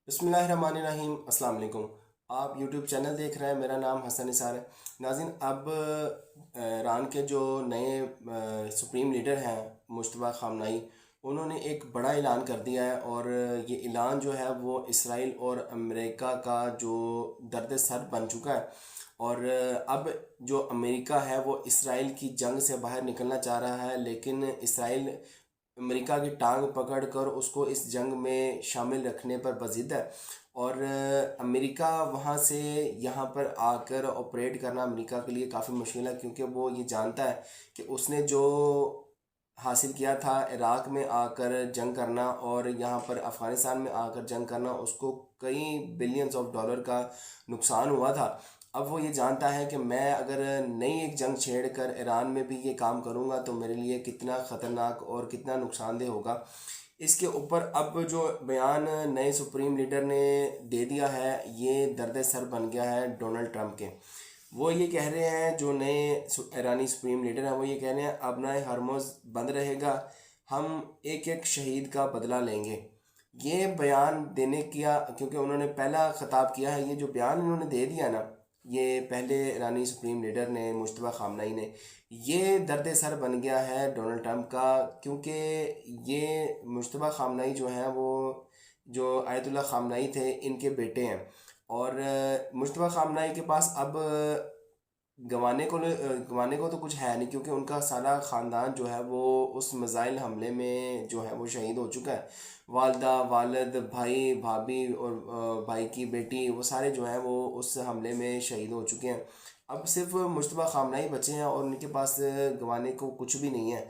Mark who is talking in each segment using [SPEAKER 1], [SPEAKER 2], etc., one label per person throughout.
[SPEAKER 1] بسم اللہ الرحمن الرحیم۔ السلام علیکم۔ آپ یوٹیوب چینل دیکھ رہے ہیں، میرا نام حسن نثار ہے۔ ناظرین، اب ایران کے جو نئے سپریم لیڈر ہیں مجتبیٰ خامنائی، انہوں نے ایک بڑا اعلان کر دیا ہے، اور یہ اعلان جو ہے وہ اسرائیل اور امریکہ کا جو درد سر بن چکا ہے۔ اور اب جو امریکہ ہے وہ اسرائیل کی جنگ سے باہر نکلنا چاہ رہا ہے، لیکن اسرائیل امریکہ کی ٹانگ پکڑ کر اس کو اس جنگ میں شامل رکھنے پر بضد ہے۔ اور امریکہ وہاں سے یہاں پر آ کر آپریٹ کرنا امریکہ کے لیے کافی مشکل ہے، کیونکہ وہ یہ جانتا ہے کہ اس نے جو حاصل کیا تھا عراق میں آ کر جنگ کرنا اور یہاں پر افغانستان میں آ کر جنگ کرنا، اس کو کئی بلینز آف ڈالر کا نقصان ہوا تھا۔ اب وہ یہ جانتا ہے کہ میں اگر نئی ایک جنگ چھیڑ کر ایران میں بھی یہ کام کروں گا تو میرے لیے کتنا خطرناک اور کتنا نقصان دہ ہوگا۔ اس کے اوپر اب جو بیان نئے سپریم لیڈر نے دے دیا ہے، یہ درد سر بن گیا ہے ڈونلڈ ٹرمپ کے۔ وہ یہ کہہ رہے ہیں، جو نئے ایرانی سپریم لیڈر ہیں، وہ یہ کہہ رہے ہیں ابنائے ہرمز بند رہے گا، ہم ایک ایک شہید کا بدلہ لیں گے۔ یہ بیان دینے کیا، کیونکہ انہوں نے پہلا خطاب کیا ہے، یہ جو بیان انہوں نے دے دیا نا، یہ پہلے ایرانی سپریم لیڈر نے مجتبیٰ خامنائی نے، یہ درد سر بن گیا ہے ڈونلڈ ٹرمپ کا، کیونکہ یہ مجتبیٰ خامنائی جو ہیں وہ جو آیت اللہ خامنائی تھے ان کے بیٹے ہیں، اور مجتبیٰ خامنائی کے پاس اب گنوانے کو تو کچھ ہے نہیں، کیونکہ ان کا سارا خاندان جو ہے وہ اس میزائل حملے میں جو ہے وہ شہید ہو چکا ہے۔ والدہ، والد، بھائی، بھابھی اور بھائی کی بیٹی، وہ سارے جو ہیں وہ اس حملے میں شہید ہو چکے ہیں۔ اب صرف مجتبیٰ خامنائی بچے ہیں اور ان کے پاس گنوانے کو کچھ بھی نہیں ہے۔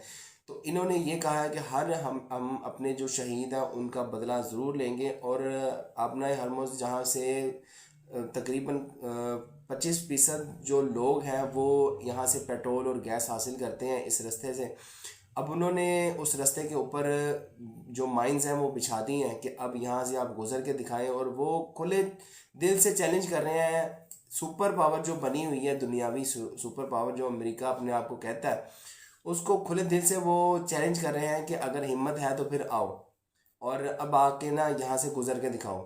[SPEAKER 1] تو انہوں نے یہ کہا ہے کہ ہم اپنے جو شہید ہیں ان کا بدلہ ضرور لیں گے، اور آبنائے ہرمز جہاں سے تقریباً 25% جو لوگ ہیں وہ یہاں سے پیٹرول اور گیس حاصل کرتے ہیں اس رستے سے۔ اب انہوں نے اس رستے کے اوپر جو مائنز ہیں وہ بچھا دی ہیں کہ اب یہاں سے آپ گزر کے دکھائیں، اور وہ کھلے دل سے چیلنج کر رہے ہیں سپر پاور جو بنی ہوئی ہے، دنیاوی سپر پاور جو امریکہ اپنے آپ کو کہتا ہے، اس کو کھلے دل سے وہ چیلنج کر رہے ہیں کہ اگر ہمت ہے تو پھر آؤ، اور اب آ کے نا یہاں سے گزر کے دکھاؤ۔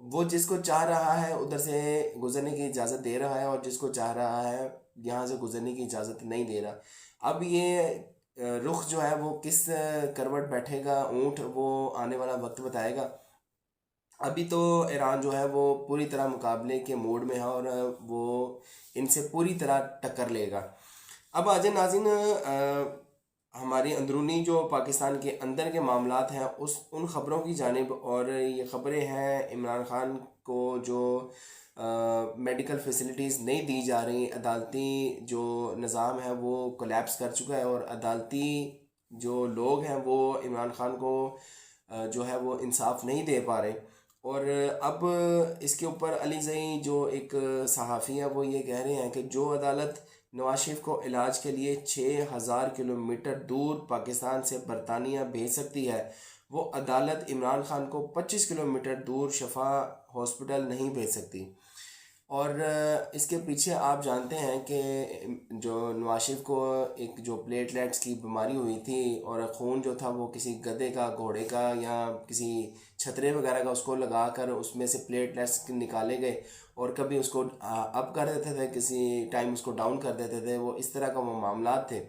[SPEAKER 1] وہ جس کو چاہ رہا ہے ادھر سے گزرنے کی اجازت دے رہا ہے، اور جس کو چاہ رہا ہے یہاں سے گزرنے کی اجازت نہیں دے رہا۔ اب یہ رخ جو ہے وہ کس کروٹ بیٹھے گا اونٹ، وہ آنے والا وقت بتائے گا۔ ابھی تو ایران جو ہے وہ پوری طرح مقابلے کے موڈ میں ہے، اور وہ ان سے پوری طرح ٹکر لے گا۔ اب آج ناظرین، ہماری اندرونی جو پاکستان کے اندر کے معاملات ہیں ان خبروں کی جانب، اور یہ خبریں ہیں عمران خان کو جو میڈیکل فیسلٹیز نہیں دی جا رہی، عدالتی جو نظام ہے وہ کولیپس کر چکا ہے، اور عدالتی جو لوگ ہیں وہ عمران خان کو جو ہے وہ انصاف نہیں دے پا رہے۔ اور اب اس کے اوپر علی زئی جو ایک صحافی ہے وہ یہ کہہ رہے ہیں کہ جو عدالت نواز شریف کو علاج کے لیے 6000 کلومیٹر دور پاکستان سے برطانیہ بھیج سکتی ہے، وہ عدالت عمران خان کو 25 کلومیٹر دور شفا ہاسپٹل نہیں بھیج سکتی۔ اور اس کے پیچھے آپ جانتے ہیں کہ جو نواز شریف کو ایک جو پلیٹلیٹس کی بیماری ہوئی تھی، اور خون جو تھا وہ کسی گدھے کا، گھوڑے کا، یا کسی چھترے وغیرہ کا اس کو لگا کر اس میں سے پلیٹلیٹس نکالے گئے، اور کبھی اس کو اپ کر دیتے تھے، کسی ٹائم اس کو ڈاؤن کر دیتے تھے، وہ اس طرح کا وہ معاملات تھے۔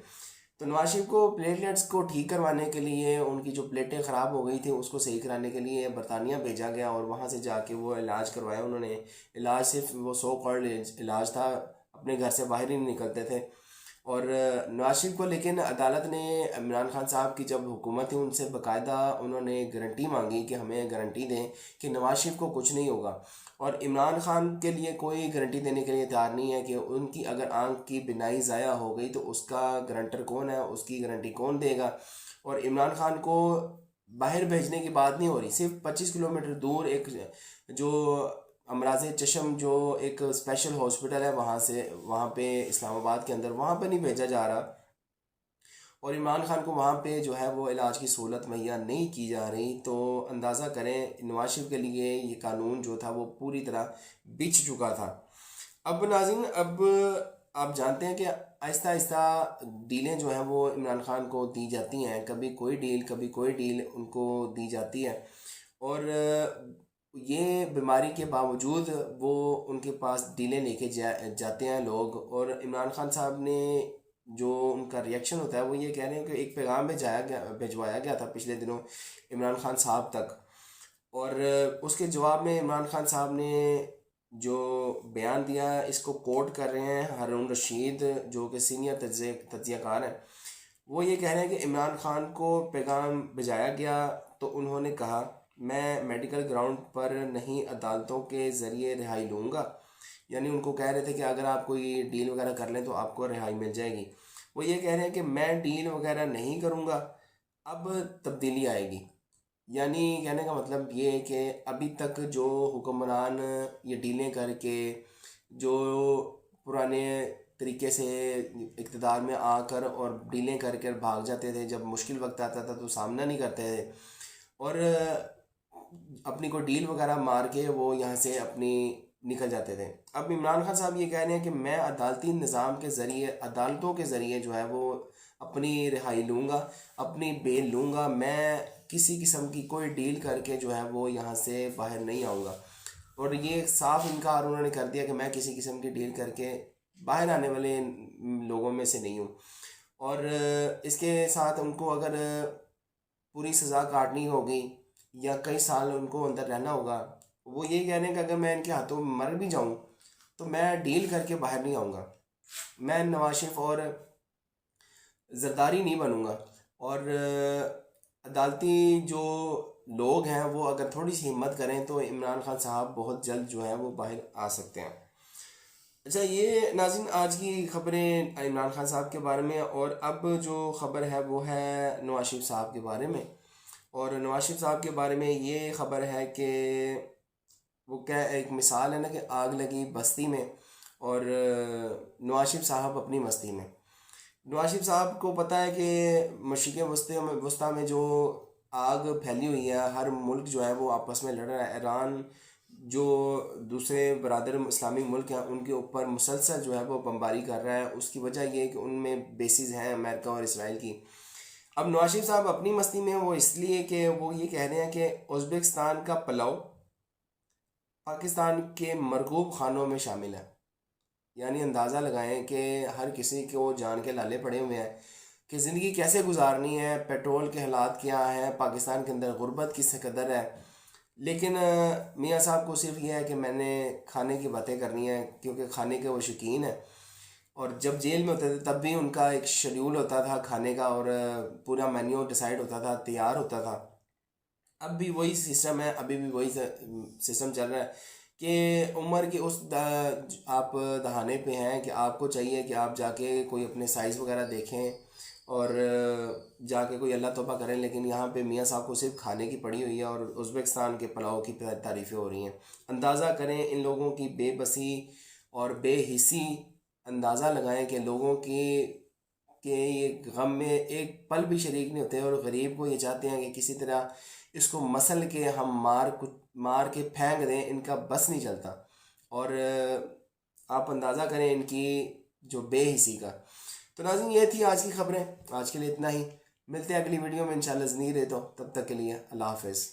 [SPEAKER 1] تو نواز شریف کو پلیٹلیٹس کو ٹھیک کروانے کے لیے، ان کی جو پلیٹیں خراب ہو گئی تھیں اس کو صحیح کرانے کے لیے برطانیہ بھیجا گیا، اور وہاں سے جا کے وہ علاج کروایا انہوں نے۔ علاج صرف وہ سو کالڈ علاج تھا، اپنے گھر سے باہر ہی نہیں نکلتے تھے۔ اور نواز شریف کو لیکن عدالت نے، عمران خان صاحب کی جب حکومت تھی، ان سے باقاعدہ انہوں نے گارنٹی مانگی کہ ہمیں گارنٹی دیں کہ نواز شریف کو کچھ نہیں ہوگا، اور عمران خان کے لیے کوئی گارنٹی دینے کے لیے تیار نہیں ہے کہ ان کی اگر آنکھ کی بینائی ضائع ہو گئی تو اس کا گارنٹر کون ہے، اس کی گارنٹی کون دے گا۔ اور عمران خان کو باہر بھیجنے کی بات نہیں ہو رہی، صرف 25 کلومیٹر دور ایک جو امراض چشم جو ایک اسپیشل ہاسپٹل ہے وہاں پہ اسلام آباد کے اندر، وہاں پہ نہیں بھیجا جا رہا، اور عمران خان کو وہاں پہ جو ہے وہ علاج کی سہولت مہیا نہیں کی جا رہی۔ تو اندازہ کریں نواز شریف کے لیے یہ قانون جو تھا وہ پوری طرح بچ چکا تھا۔ اب ناظرین، اب آپ جانتے ہیں کہ آہستہ آہستہ ڈیلیں جو ہیں وہ عمران خان کو دی جاتی ہیں، کبھی کوئی ڈیل کبھی کوئی ڈیل ان کو دی جاتی ہے۔ اور یہ بیماری کے باوجود وہ ان کے پاس ڈیلیں لے کے جاتے ہیں لوگ، اور عمران خان صاحب نے جو ان کا ریئیکشن ہوتا ہے وہ یہ کہہ رہے ہیں کہ ایک پیغام بھجوایا گیا تھا پچھلے دنوں عمران خان صاحب تک، اور اس کے جواب میں عمران خان صاحب نے جو بیان دیا اس کو کوٹ کر رہے ہیں ہارون رشید جو کہ سینئر تجزیہ کار ہیں۔ وہ یہ کہہ رہے ہیں کہ عمران خان کو پیغام بھیجایا گیا تو انہوں نے کہا میں میڈیکل گراؤنڈ پر نہیں عدالتوں کے ذریعے رہائی لوں گا، یعنی ان کو کہہ رہے تھے کہ اگر آپ کوئی ڈیل وغیرہ کر لیں تو آپ کو رہائی مل جائے گی۔ وہ یہ کہہ رہے ہیں کہ میں ڈیل وغیرہ نہیں کروں گا، اب تبدیلی آئے گی۔ یعنی کہنے کا مطلب یہ ہے کہ ابھی تک جو حکمران یہ ڈیلیں کر کے جو پرانے طریقے سے اقتدار میں آ کر اور ڈیلیں کر کر بھاگ جاتے تھے، جب مشکل وقت آتا تھا تو سامنا نہیں کرتے تھے، اور اپنی کوئی ڈیل وغیرہ مار کے وہ یہاں سے اپنی نکل جاتے تھے۔ اب عمران خان صاحب یہ کہہ رہے ہیں کہ میں عدالتی نظام کے ذریعے، عدالتوں کے ذریعے جو ہے وہ اپنی رہائی لوں گا، اپنی بیل لوں گا، میں کسی قسم کی کوئی ڈیل کر کے جو ہے وہ یہاں سے باہر نہیں آؤں گا۔ اور یہ صاف انکار انہوں نے کر دیا کہ میں کسی قسم کی ڈیل کر کے باہر آنے والے لوگوں میں سے نہیں ہوں۔ اور اس کے ساتھ ان کو اگر پوری سزا کاٹنی ہوگی یا کئی سال ان کو اندر رہنا ہوگا، وہ یہی کہہ رہے ہیں کہ اگر میں ان کے ہاتھوں مر بھی جاؤں تو میں ڈیل کر کے باہر نہیں آؤں گا، میں نواز شریف اور زرداری نہیں بنوں گا۔ اور عدالتی جو لوگ ہیں وہ اگر تھوڑی سی ہمت کریں تو عمران خان صاحب بہت جلد جو ہے وہ باہر آ سکتے ہیں۔ اچھا، یہ ناظرین آج کی خبریں عمران خان صاحب کے بارے میں، اور اب جو خبر ہے وہ ہے نواز شریف صاحب کے بارے میں۔ اور نواز شریف صاحب کے بارے میں یہ خبر ہے کہ وہ کیا ایک مثال ہے نا کہ آگ لگی بستی میں اور نواز شریف صاحب اپنی مستی میں۔ نواز شریف صاحب کو پتہ ہے کہ مشرق وسطیٰ میں جو آگ پھیلی ہوئی ہے، ہر ملک جو ہے وہ آپس میں لڑ رہا ہے، ایران جو دوسرے برادر اسلامی ملک ہیں ان کے اوپر مسلسل جو ہے وہ بمباری کر رہا ہے۔ اس کی وجہ یہ ہے کہ ان میں بیسز ہیں امریکہ اور اسرائیل کی۔ اب نواز شریف صاحب اپنی مستی میں وہ اس لیے کہ وہ یہ کہہ رہے ہیں کہ ازبکستان کا پلاؤ پاکستان کے مرغوب خانوں میں شامل ہے۔ یعنی اندازہ لگائیں کہ ہر کسی کو جان کے لالے پڑے ہوئے ہیں کہ زندگی کیسے گزارنی ہے، پیٹرول کے حالات کیا ہیں، پاکستان کے اندر غربت کس قدر ہے، لیکن میاں صاحب کو صرف یہ ہے کہ میں نے کھانے کی باتیں کرنی ہیں کیونکہ کھانے کے وہ شوقین ہیں۔ اور جب جیل میں ہوتے تھے تب بھی ان کا ایک شیڈیول ہوتا تھا کھانے کا، اور پورا مینیو ڈیسائیڈ ہوتا تھا، تیار ہوتا تھا۔ اب بھی وہی سسٹم ہے، ابھی بھی وہی سسٹم چل رہا ہے کہ عمر کے اس آپ دہانے پہ ہیں کہ آپ کو چاہیے کہ آپ جا کے کوئی اپنے سائز وغیرہ دیکھیں اور جا کے کوئی اللہ توبہ کریں، لیکن یہاں پہ میاں صاحب کو صرف کھانے کی پڑی ہوئی ہے اور ازبکستان کے پلاؤ کی تعریفیں ہو رہی ہیں۔ اندازہ کریں ان لوگوں کی بے بسی اور بے حسی، اندازہ لگائیں کہ لوگوں کی کہ یہ غم میں ایک پل بھی شریک نہیں ہوتے، اور غریب کو یہ چاہتے ہیں کہ کسی طرح اس کو مسل کے ہم مار کے پھینک دیں، ان کا بس نہیں چلتا۔ اور آپ اندازہ کریں ان کی جو بے حسی کا۔ تو ناظرین یہ تھی آج کی خبریں، آج کے لیے اتنا ہی، ملتے ہیں اگلی ویڈیو میں انشاءاللہ، زندگی رہے تو تب تک کے لیے اللہ حافظ۔